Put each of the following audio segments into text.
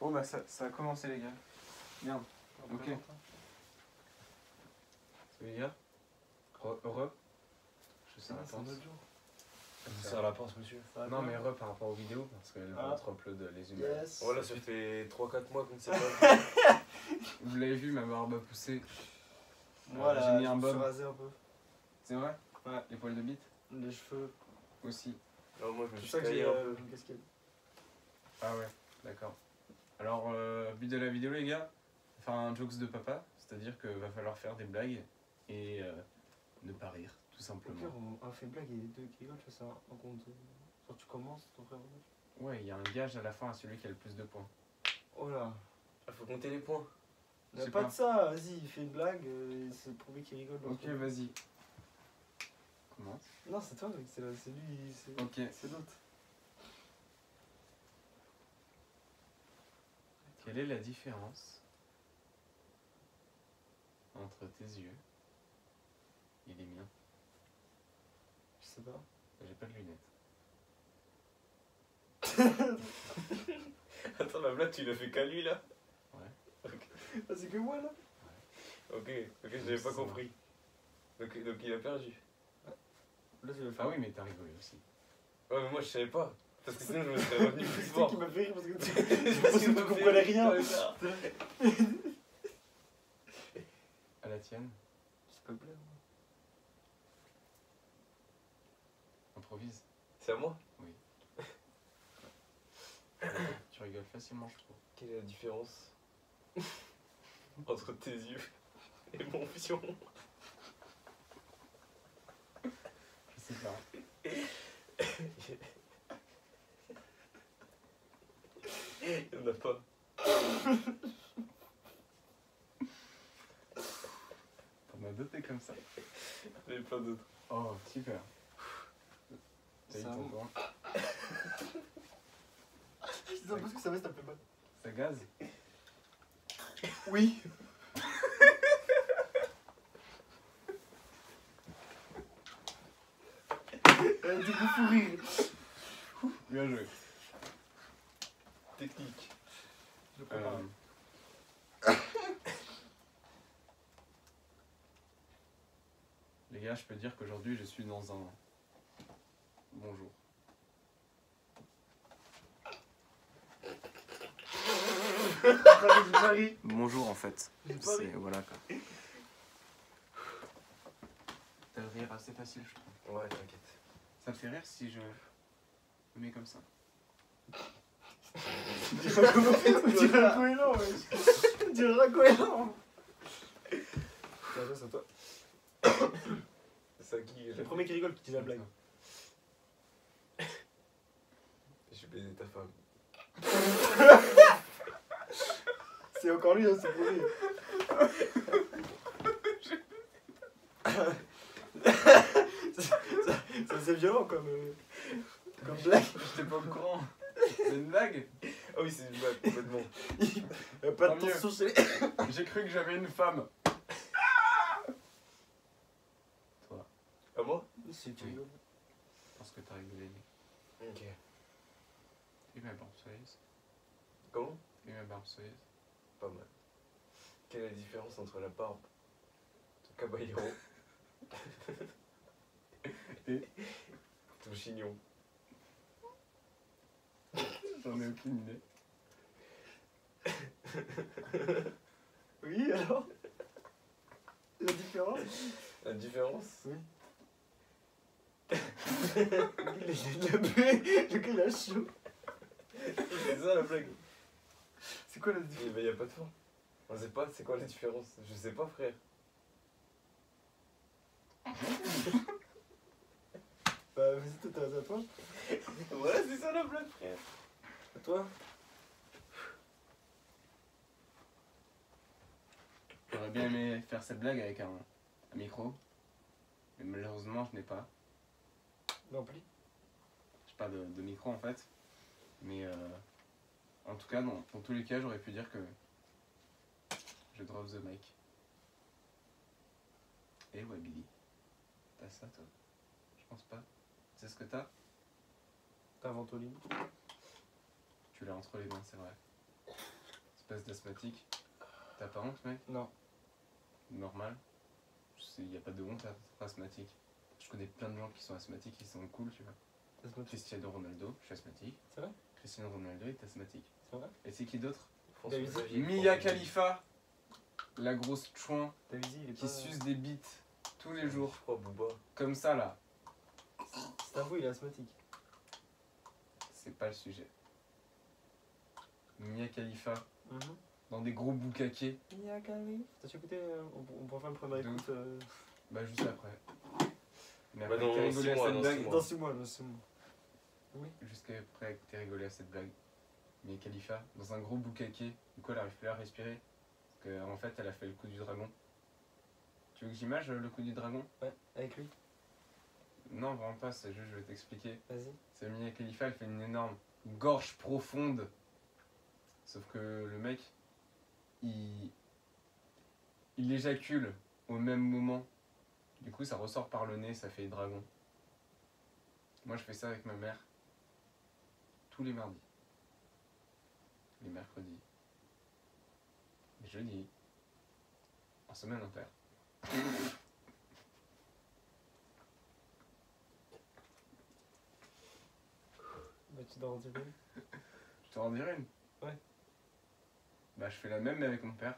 Bon bah ça a commencé les gars. Merde. Ok. C'est les gars. Heureux. Je sais la C'est un pense. autre jour. Je sais la pense, monsieur. Ça va Non, bien mais heureux par rapport aux vidéos parce qu'elles vont être upload les humains. Yes. Voilà, ça fait 3-4 mois qu'on ne sait pas. Vous l'avez vu, ma barbe a poussé. Voilà, j'ai mis un je me bob. suis rasé un peu. C'est vrai? Ouais. Les poils de bite Les cheveux. aussi. Alors, moi, je me C'est suis ça que j'ai taillé un peu. une casquette. Ah ouais, d'accord. Alors, but de la vidéo les gars, enfin jokes de papa, c'est-à-dire que va falloir faire des blagues et ne pas rire, tout Au simplement. pire, on fait une blague et deux qui rigolent, tu fais ça en compte. Genre, tu commences, ton frère. Ouais, il y a un gage à la fin à celui qui a le plus de points. Oh là. Il faut compter les points. Y a sais pas pas. de ça, vas-y, fais une blague, et c'est le premier qui rigole. Ok, vas-y. Comment? Non, c'est toi, mec, c'est lui, c'est Ok. c'est l'autre. Quelle est la différence entre tes yeux et les miens? Je sais pas. J'ai pas de lunettes. Attends, la blague, tu l'as fait qu'à lui là? Ouais. Ah, c'est que moi là. Ok, j'avais pas compris. Donc il a perdu. Là, tu vas faire. Ah oui, mais t'as rigolé aussi. Ouais, mais moi je savais pas. Parce que sinon je me serais revenu plus C'est toi fort. qui m'a fait rire parce que Parce que tu comprenais rien. comme ça. À la tienne, C'est pas le blague. improvise. C'est à moi? Tu rigoles facilement, je trouve. Quelle est la différence entre tes yeux et mon pion? Je sais pas. Il y en a pas. T'en as d'autres comme ça? J'en ai plein d'autres. Oh, super. T'as eu Ça ton va. temps. Je disais parce que ça va, ça fait mal. Ça gaze? Oui. Du coup, fou rire. Bien joué. Technique. Je prépare. Les gars, je peux dire qu'aujourd'hui je suis dans un bon jour. Paris. Bonjour en fait. J'ai pas ri. Voilà quoi. T'as le rire assez facile, je trouve. Ouais, t'inquiète. Ça te fait rire si je me mets comme ça? On dirait un goéland, wesh. On dirait un goéland. C'est à toi. C'est à qui? Le premier qui rigole qui dit la blague. J'ai baisé ta femme. C'est encore lui, hein, c'est pour lui. C'est violent comme blague. J'étais pas au courant. C'est une blague? Ah oui, c'est une blague, complètement. Il y a pas Tant de tension chez les... J'ai cru que j'avais une femme. Toi, À moi? C'est Oui. parce que t'as rigolé. Ok. Et ma barbeuse. Comment? Et ma barbeuse. Pas mal. Quelle est la différence entre la barbe de Caballero Et ton chignon? j'en ai aucune idée. Oui, alors la différence. La différence? Oui. Le gars il a chaud. C'est ça la blague. C'est quoi la Eh différence? ben y'a pas de fin. On sait pas c'est quoi la différence. Je sais pas frère. Bah vas-y, toi t'as à toi. Voilà c'est ça la blague frère. À toi. J'aurais bien aimé faire cette blague avec un micro. Mais malheureusement, je n'ai pas. L'ampli. J'ai pas de micro en fait. Mais en tout cas, non. Dans tous les cas, j'aurais pu dire que je drop the mic. Et ouais, Billy. T'as ça, toi? Je pense pas. C'est ce que t'as? T'as un ventoline. Tu l'as entre les mains, c'est vrai. Espèce d'asthmatique. T'as pas honte, mec? Non. Normal. Il n'y a pas de honte à être asthmatique. Je connais plein de gens qui sont asthmatiques, qui sont cool, tu vois. Asthmatique. Cristiano Ronaldo, je suis asthmatique. C'est vrai? Cristiano Ronaldo est asthmatique. C'est vrai? Et c'est qui d'autre? François David Xavier, Mia François Khalifa, la grosse chouin Davizy, il est qui pas... suce des bites tous les Xavier. jours. Je crois Booba. Comme ça, là. C'est un fou, il est asthmatique. C'est pas le sujet. Mia Khalifa, Mhm. dans des gros boucaquets. Mia Khalifa. T'as-tu écouté on pourra faire une première De écoute Bah, juste après. Mais Bah, après dans que t'aies rigolé 6 à mois, cette dans blague. 6 mois. dans 6 mois, dans 6 mois. Oui. Jusqu'après que t'aies rigolé à cette blague. Mia Khalifa, dans un gros boucaquet. Du coup, elle arrive plus à respirer. Parce qu'en fait, elle a fait le coup du dragon. Tu veux que j'image le coup du dragon? Ouais, avec lui. Non, vraiment pas, c'est juste, je vais t'expliquer. Vas-y. C'est Mia Khalifa, elle fait une énorme gorge profonde. Sauf que le mec, il éjacule au même moment. Du coup, ça ressort par le nez, ça fait dragon. Moi, je fais ça avec ma mère. Tous les mardis. Les mercredis. Les jeudis. En semaine impaire. Bah, tu dois en dire une. Je te en dirai une? Ouais. Bah, je fais la même mais avec mon père.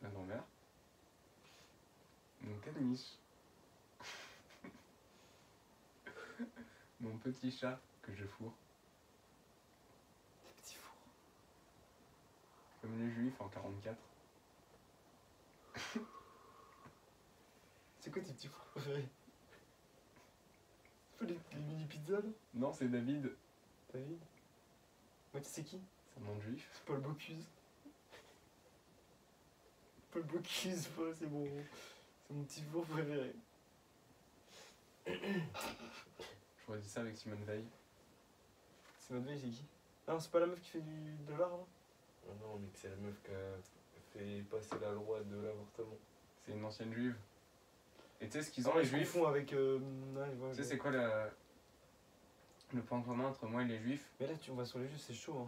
Ma grand-mère. Mon caniche. Mon petit chat que je fourre. Petit four. Comme les juifs en 44. C'est quoi tes petits fours préférés? C'est pas les mini pizzas là? Non, c'est David. David? Moi, tu sais qui? C'est un nom de juif. C'est Paul Bocuse. Paul Bocuse, c'est mon petit four préféré. J'aurais dit ça avec Simone Veil. Simone Veil, c'est qui? Ah non, c'est pas la meuf qui fait de l'art là? Oh non, mais c'est la meuf qui a fait passer la loi de l'avortement. C'est une ancienne juive. Et tu sais ce qu'ils Ah ont ouais, les je juifs? confonds avec. Ouais, Tu sais c'est quoi le point commun entre moi et les juifs? Mais là, tu vas sur les jeux, c'est chaud. Hein.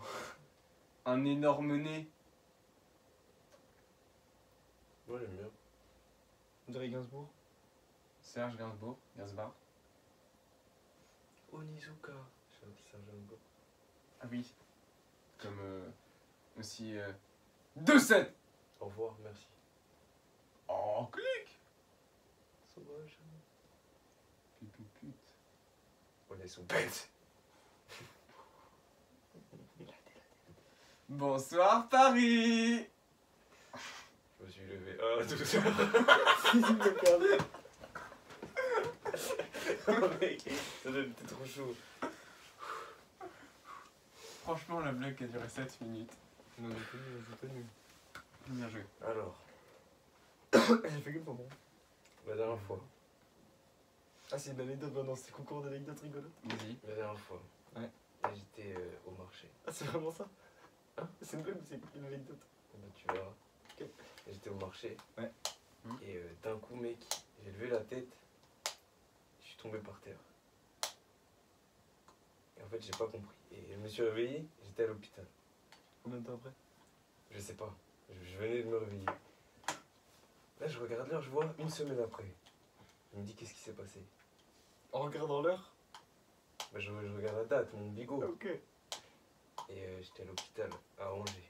Un énorme nez. Moi j'aime bien. On dirait Gainsbourg. Serge Gainsbourg. Gainsbourg. Onizuka. Serge Gainsbourg. Ah oui. Comme aussi 2-7. Au revoir, merci. Oh, clic. Sauvage. Pute. On est sous bête. Bonsoir Paris. Je me suis levé. Ah, tout ça. Oh mec, ça doit être trop chaud. Franchement la blague a duré 7 minutes. Non, j'ai tenu. Bien joué. Alors, J'ai fait que pour moi. la dernière fois. Ah, c'est une anecdote maintenant, c'est concours d'anecdotes rigolotes. Vas-y. La dernière fois. Ouais. J'étais au marché. Ah, c'est vraiment ça? C'est une blague ou c'est une anecdote? Bah, tu verras. Ok. J'étais au marché. Ouais. Et d'un coup, mec, j'ai levé la tête. Je suis tombé par terre. Et en fait, j'ai pas compris. Et je me suis réveillé, j'étais à l'hôpital. Combien de temps après? Je sais pas. Je venais de me réveiller. Là, je regarde l'heure, je vois une semaine après. Je me dis, qu'est-ce qui s'est passé? En regardant l'heure? Bah, je regarde la date, mon bigot. Ok. Et j'étais à l'hôpital, à Angers.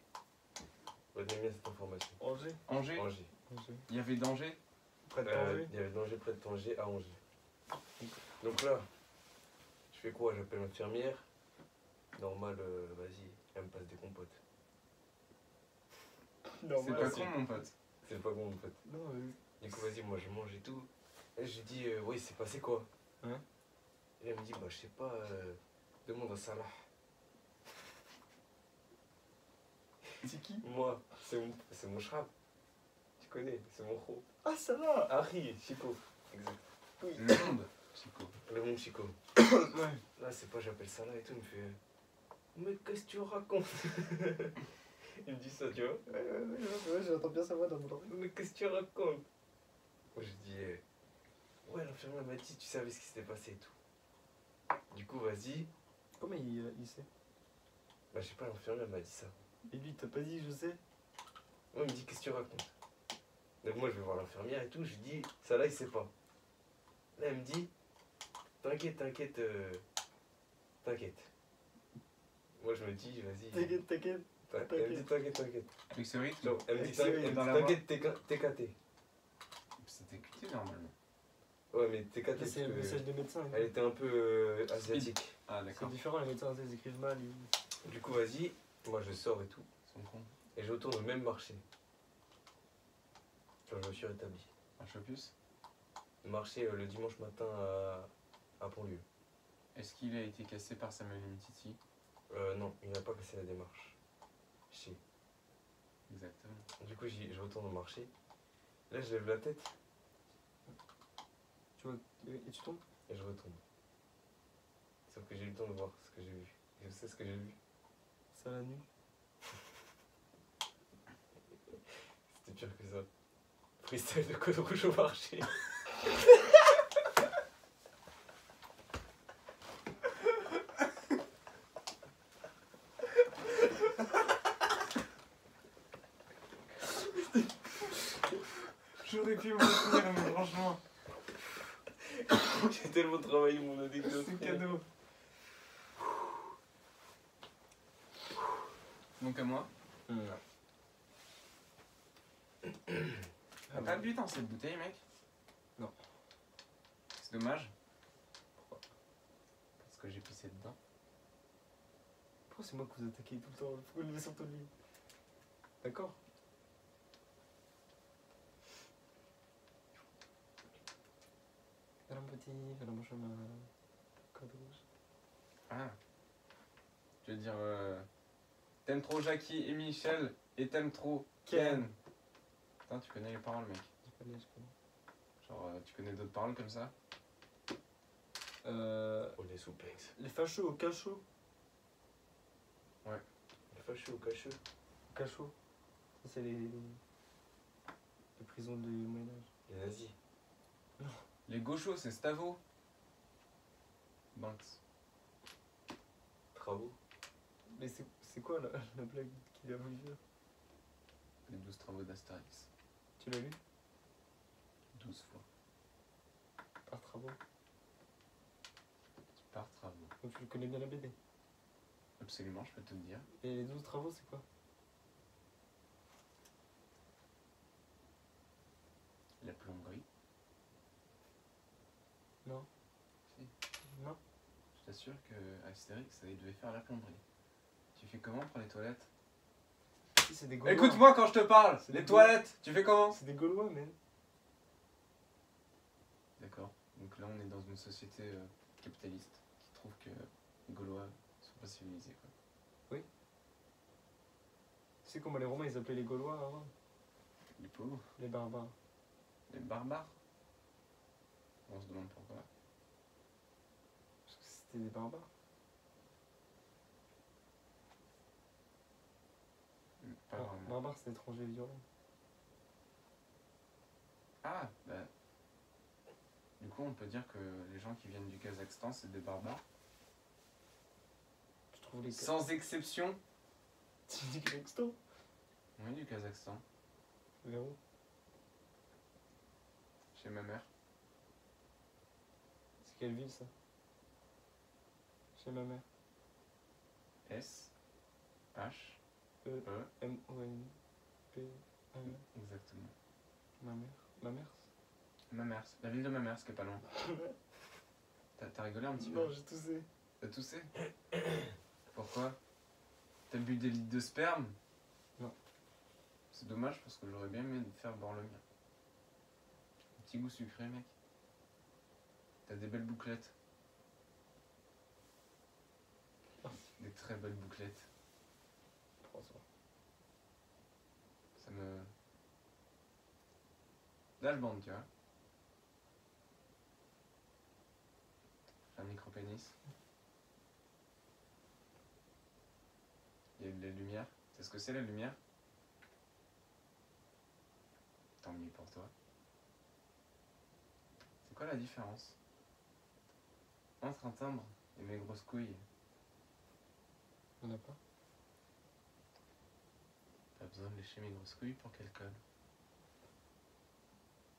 Retenez bien cette information. Angers? Angers. Angers. Angers. Il y avait danger. Près de Angers? Il y avait danger près de Tanger, à Angers. Donc là, je fais quoi? J'appelle l'infirmière. Normal, vas-y, elle me passe des compotes. Non, C'est voilà, pas con mon pote. C'est pas bon en fait. Non, Du coup, vas-y, moi je mange et tout. Et je lui dis, oui, c'est passé quoi? Ouais. Et elle me dit, bah, je sais pas, demande à Salah. c'est qui? Moi, c'est mon chrap. Tu connais, c'est mon gros. Ah, ça va! Harry, Chico. Exact. Oui. Le monde. Chico. Le mon Chico. Ouais. Là, c'est pas, j'appelle Salah et tout, il me fait, mais qu'est-ce que tu racontes? Il me dit ça, tu vois. Ouais, j'entends bien sa voix dans mon oreille. Mais qu'est-ce que tu racontes? Moi, je dis, ouais, l'infirmière m'a dit, tu savais ce qui s'était passé et tout. Du coup, vas-y. Comment il sait? Bah, je sais pas, l'infirmière m'a dit ça. Et lui, t'as pas dit je sais? Moi, il me dit, qu'est-ce que tu racontes? Donc, moi, je vais voir l'infirmière et tout. Je lui dis, ça là, il sait pas. Là, elle me dit, t'inquiète, t'inquiète, t'inquiète. Moi, je me dis, vas-y. T'inquiète, t'inquiète. Elle me dit, t'inquiète, t'inquiète. Avec ce rythme, Genre, elle me dit, Avec ce dans la t'inquiète, t'es caté. c'était cuté normalement. Ouais, mais t'es caté. C'est le parce que message des médecins. Elle était un peu asiatique. Ah C'est d'accord. différent, les médecins, ils écrivent mal. Du coup, vas-y. Moi, je sors et tout. Ils sont cons. Et je retourne au même marché. Genre, je me suis rétabli. Un chopus. Marché le dimanche matin à Pontlieu. Est-ce qu'il a été cassé par Samuel Umtiti? Non, il n'a pas cassé la démarche. Si. Exactement. Du coup, je retourne au marché. Là, je lève la tête Tu vois, et tu tombes? et je retourne. Sauf que j'ai eu le temps de voir ce que j'ai vu. Je sais ce que j'ai vu. Ça la nuit. C'était pire que ça. Freestyle de code rouge au marché. J'aurais pu me retenir, mais franchement, J'ai tellement travaillé mon anecdote. c'est cadeau. Donc à moi. T'as pas bu dans cette bouteille, mec? Non. C'est dommage. Pourquoi? Parce que j'ai pissé dedans. Pourquoi c'est moi que vous attaquez tout le temps? Pourquoi vous levez sur ton lit? D'accord? Vers un petit, vers un chemin. Code rouge. Ah. Je veux dire, t'aimes trop Jackie et Michel et t'aimes trop Ken. Putain, tu connais les paroles, mec. Je connais. Genre, tu connais d'autres paroles comme ça? On est sous Pex. Les fachos au cachot. Les fâcheux au cacheux. Au cachot. Ça, c'est les prisons du Moyen-Âge. Les nazis. Les gauchos, c'est Stavo. Banks. Travaux. Mais c'est quoi la blague qu'il a voulu faire? Les 12 travaux d'Astérix. Tu l'as lu? 12 fois. Par travaux. Par travaux. Donc tu connais bien la BD. Absolument, je peux te le dire. Et les 12 travaux, c'est quoi? La plomberie. Non. Si. Non. Je t'assure que Astérix, ça, il devait faire la plomberie. Tu fais comment pour les toilettes? Si, c'est des Gaulois. Écoute-moi quand je te parle. C'est Les des toilettes, tu fais comment? C'est des Gaulois, mais. D'accord. Donc là, on est dans une société capitaliste qui trouve que les Gaulois sont pas civilisés, quoi. Tu sais comment les Romains ils appelaient les Gaulois avant? Les pauvres, Les barbares. les barbares. On se demande pourquoi. Parce que c'était des barbares. Pas Non, vraiment. barbare c'est étranger violent. Ah, bah. Du coup, on peut dire que les gens qui viennent du Kazakhstan, c'est des barbares. Tu trouves les. Sans exception. Tu dis Kazakhstan? Oui, du Kazakhstan. Vers où? Chez ma mère. C'est quelle ville ça? Chez ma mère. S. H. E. E. M. O. N. P. A. M. Exactement. Ma mère. Ma mère? Ma mère. La ville de ma mère, ce qui est pas loin. T'as rigolé un petit peu? Non, j'ai toussé. T'as toussé? Pourquoi? T'as bu des litres de sperme? Non. C'est dommage parce que j'aurais bien aimé te faire boire le mien. Un petit goût sucré, mec. T'as des belles bouclettes. Des très belles bouclettes. François. Ça me... Là, je bande, tu vois. J'ai un micro-pénis. Il y a de la lumière. C'est ce que c'est la lumière? Tant mieux pour toi. C'est quoi la différence entre un timbre Et mes grosses couilles. On a pas. Pas besoin de lécher mes grosses couilles pour qu'elles collent.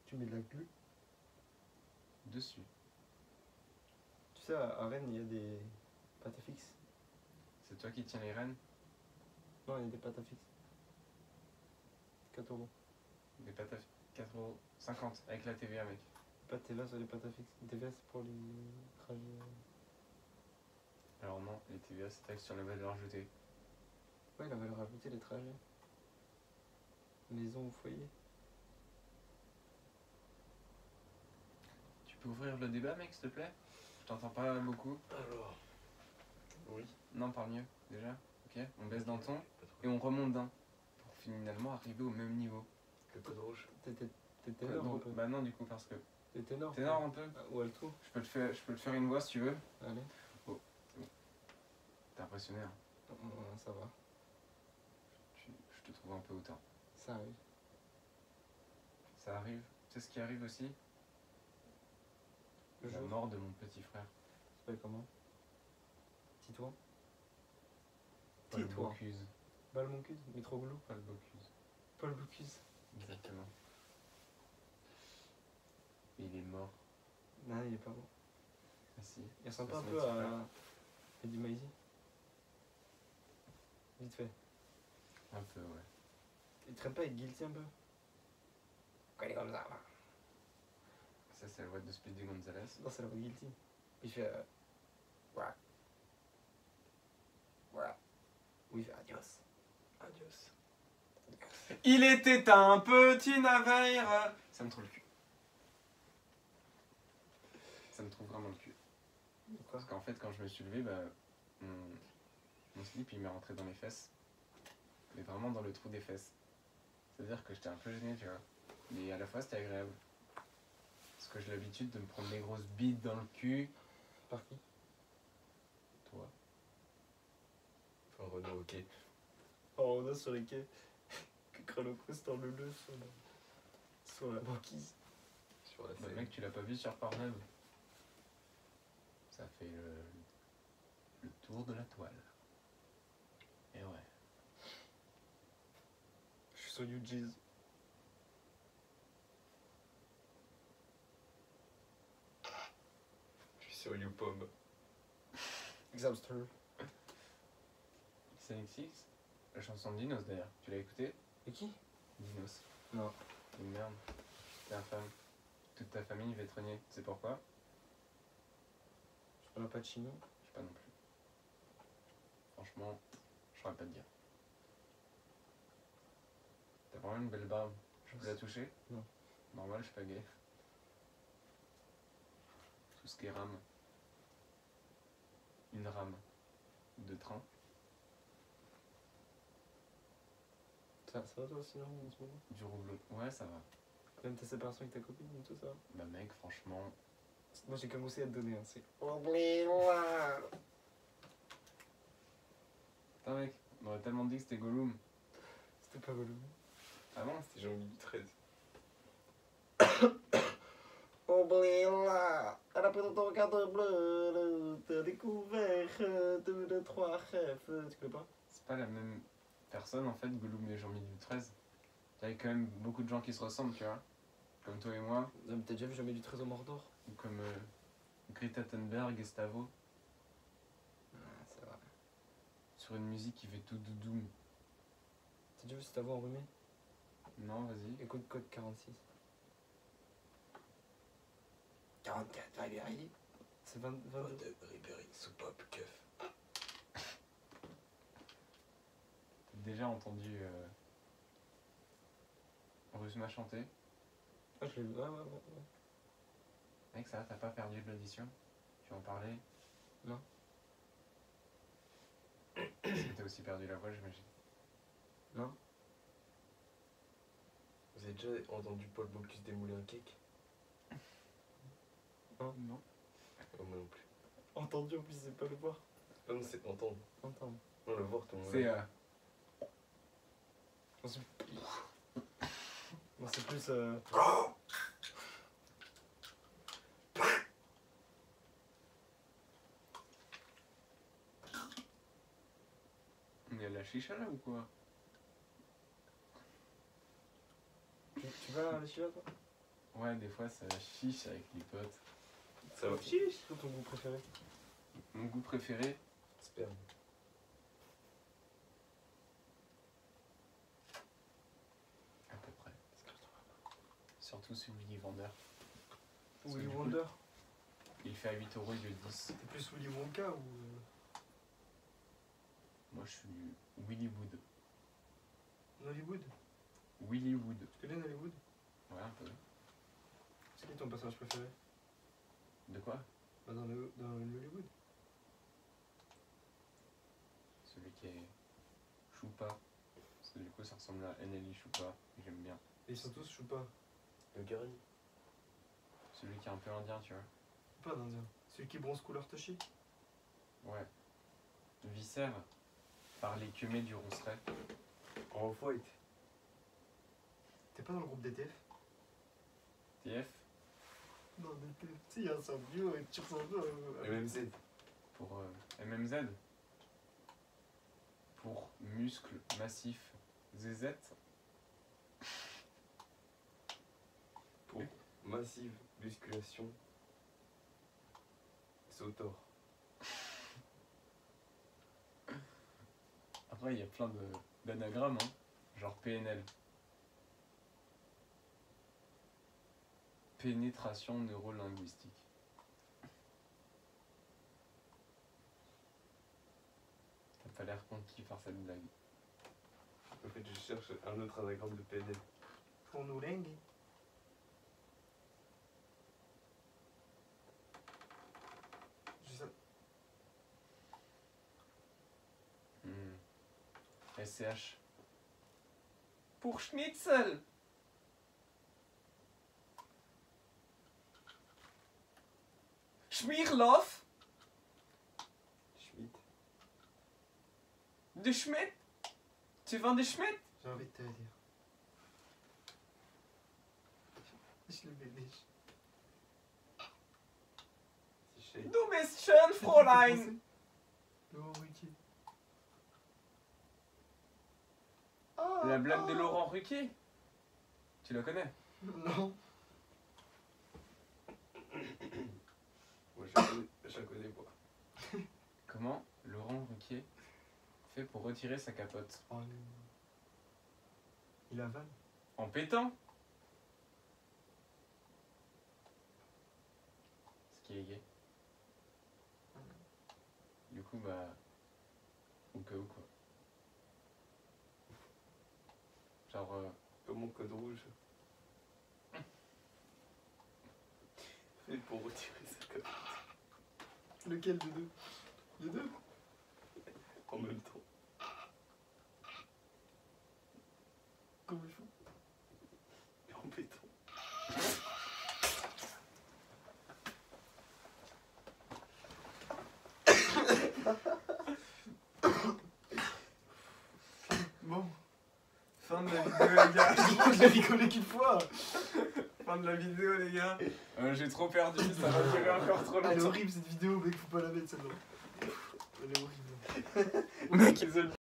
Tu mets de la glu. Dessus. Tu sais, à Rennes, il y a des pâtes à fixe. C'est toi qui tiens les rênes? Non, il y a des pâtes à fixe. 4 euros. Des pâtes à 4,50€ avec la TVA, mec. Pas de TVA sur les pâtes à fixe. Les TVA, c'est pour les trajets. Alors non, les TVA, c'est taxe sur la valeur ajoutée. Ouais, il avait rajouté les trajets. Maison ou foyer. Tu peux ouvrir le débat, mec, s'il te plaît? Je t'entends pas beaucoup. Alors. Oui. Non, parle mieux, déjà. Ok, on baisse d'un ton et on remonte d'un. Pour finalement arriver au même niveau. Le code rouge. T'es ténor un peu. Bah non, du coup, parce que... T'es ténor. Ténor un peu? Ah, ou alto. Je peux te faire une voix si tu veux. Allez. T'es impressionné, hein? Ça va. Je te trouve un peu hautain. Ça arrive. Ça arrive. Tu sais ce qui arrive aussi? Le La jour. mort de mon petit frère. Ça s'appelle comment? Titouan. Paul Titouan. Bocuse. Balmoncuse. Mitroglou. Paul Bocuse. Paul Bocuse. Exactement. Et il est mort. Non, il est pas bon. Ah si. Il ressemble Ça pas un se peu met à Eddie Maizy. Vite fait. Un peu, ouais. Il traîne pas avec Guilty un peu? Quand il est comme ça. là. Ça, c'est la voix de Speedy Gonzalez. Non, c'est la voix de Guilty. Il fait. Voilà. Voilà. Oui, il fait adios. Adios. Il était un petit navire. Ça me trouve le cul. Ça me trouve vraiment le cul. Pourquoi? Parce qu'en fait, quand je me suis levé, bah, mon slip, il m'est rentré dans les fesses. Mais vraiment dans le trou des fesses. C'est-à-dire que j'étais un peu gêné, tu vois. Mais à la fois, c'était agréable. Parce que j'ai l'habitude de me prendre des grosses bites dans le cul. Par qui? Toi. Enfin, Renault, ok. Oh, on a sur les quais. Que Kralocos dans le sur la banquise. Sur la Bah, scène. mec, tu l'as pas vu sur Pornhub. Ça fait le tour de la toile. Et ouais. Je suis sur UG's. Je suis sur YouPom. Xamster. XNXX, la chanson de Dinos d'ailleurs. Tu l'as écouté? Et qui? Dinos. Non. Une merde. T'es infâme. Toute ta famille va être reniée. Tu sais pourquoi? Je parle pas de chino. Je sais pas non plus. Franchement, je saurais pas te dire. T'as vraiment une belle barbe. Je peux la toucher? Non. Normal, je suis pas gay. Tout ce qui est rame. Une rame de train. Ça va toi sinon en ce moment? Du rouleau. Ouais, ça va. Même ta séparation avec ta copine et tout ça? Bah mec, franchement, Moi j'ai commencé à te donner, hein. C'est. putain mec, on aurait tellement dit que c'était Gollum. C'était pas Gollum. Ah bon? C'était Jean-Louis XIII. Oublie-la, elle a pris ton regard bleu, t'as découvert 2, 2, 3 rêves. Tu connais pas? C'est pas la même personne en fait, Gollum et Jean-Louis XIII. Il y a quand même beaucoup de gens qui se ressemblent, tu vois. Comme toi et moi, Non, mais t'as déjà vu Jamais du Trésor Mordor? ou comme Greta Thunberg et Stavo, Ah, c'est vrai. sur une musique qui fait tout doudoum. T'as déjà vu cette voix enrhumée? Non, vas-y. Écoute code 46. 44, Ribéry. C'est 22. Ribéry, soupape, keuf. T'as déjà entendu Rusma chanter? Ah, je l'ai vu. Ouais. Mec, ça va, t'as pas perdu de l'audition? Tu en parlais? Non. Parce que t'as aussi perdu la voix, j'imagine. Non? Vous avez déjà entendu Paul Bocuse démouler un cake? Non. Moi non plus. Entendu, en plus, c'est pas le voir. Ah non, c'est entendre. Entendre. Non, le voir, tout le monde. C'est Non, c'est plus. la chicha là ou quoi? Tu vas à la chicha, toi? Ouais, des fois ça chiche avec les potes. Ça va. Chiche. C'est ton goût préféré? Mon goût préféré, Sperme. à peu près. Surtout celui vendeur. Willy du coup, Wonder. Il fait à 8 euros, il est 10. T'es plus Willy Wonka ou. Moi je suis Willy Wood. Nollywood? Willy Wood. Tu connais Nollywood? Ouais, un peu. C'est qui ton personnage préféré? De quoi? Bah, dans Nollywood. Celui qui est Choupa. Parce que du coup ça ressemble à NLI Choupa. J'aime bien. Et ils sont tous choupas. Le curry. Celui qui est un peu indien, tu vois. Pas d'Indien. Celui qui bronze couleur Toshi? Ouais. Viscère par les queumés du Ronceret. En off-white. T'es pas dans le groupe DTF? TF Non, DTF. Tu sais, il y a un symbio et tu ressembles MMZ. pour MMZ. Pour muscle massif ZZ. Pour massive musculation. Sautor. Après, il y a plein d'anagrammes, hein. Genre PNL. Pénétration neurolinguistique. T'as pas l'air conquis par cette blague. En fait, je cherche un autre anagramme de PNL. Pour nous linguer. Je sais. SCH. Pour Schnitzel. Schmierloff. Schmidt. De Schmidt. Tu vends de Schmidt? J'ai envie de te le dire. Je le béniche. C'est shake. Du bist schön, Fräulein. Laurent Ruquier. La blague de Laurent Ruquier. Tu la connais? Non. Moi, je la connais, moi. Comment Laurent Ruquier fait pour retirer sa capote? Oh, il avale. En pétant. Ce qui est gay. Du coup, bah... Au cas où, quoi. Genre... Comme mon code rouge. Fait pour retirer sa capote. Lequel des deux? Les deux? En même temps. Comment ils font? Et en béton. Bon. Fin de la vidéo, les gars. J'ai rigolé qu'une fois. Fin de la vidéo, les gars. J'ai trop perdu, ça va durer encore trop Elle est longtemps. horrible cette vidéo, mec, faut pas la mettre celle-là. Elle est horrible. Mec, ils ont